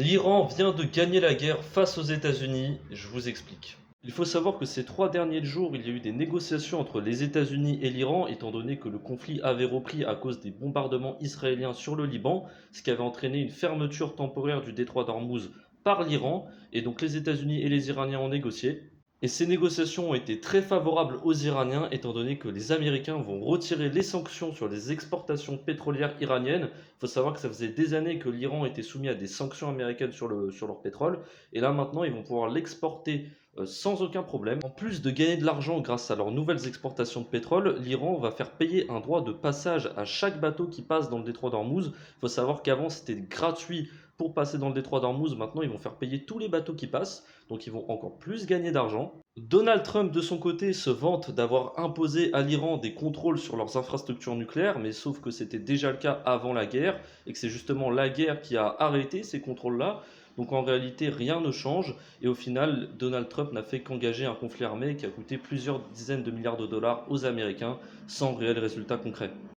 L'Iran vient de gagner la guerre face aux États-Unis, je vous explique. Il faut savoir que ces 3 derniers jours, il y a eu des négociations entre les États-Unis et l'Iran, étant donné que le conflit avait repris à cause des bombardements israéliens sur le Liban, ce qui avait entraîné une fermeture temporaire du détroit d'Ormuz par l'Iran, et donc les États-Unis et les Iraniens ont négocié. Et ces négociations ont été très favorables aux Iraniens, étant donné que les Américains vont retirer les sanctions sur les exportations pétrolières iraniennes. Il faut savoir que ça faisait des années que l'Iran était soumis à des sanctions américaines sur leur pétrole, et là maintenant ils vont pouvoir l'exporter sans aucun problème. En plus de gagner de l'argent grâce à leurs nouvelles exportations de pétrole, l'Iran va faire payer un droit de passage à chaque bateau qui passe dans le détroit d'Ormuz. Il faut savoir qu'avant c'était gratuit pour passer dans le détroit d'Ormuz, maintenant ils vont faire payer tous les bateaux qui passent, donc ils vont encore plus gagner d'argent. Donald Trump, de son côté, se vante d'avoir imposé à l'Iran des contrôles sur leurs infrastructures nucléaires, mais sauf que c'était déjà le cas avant la guerre, et que c'est justement la guerre qui a arrêté ces contrôles-là. Donc en réalité, rien ne change, et au final, Donald Trump n'a fait qu'engager un conflit armé qui a coûté plusieurs dizaines de milliards de dollars aux Américains, sans réel résultat concret.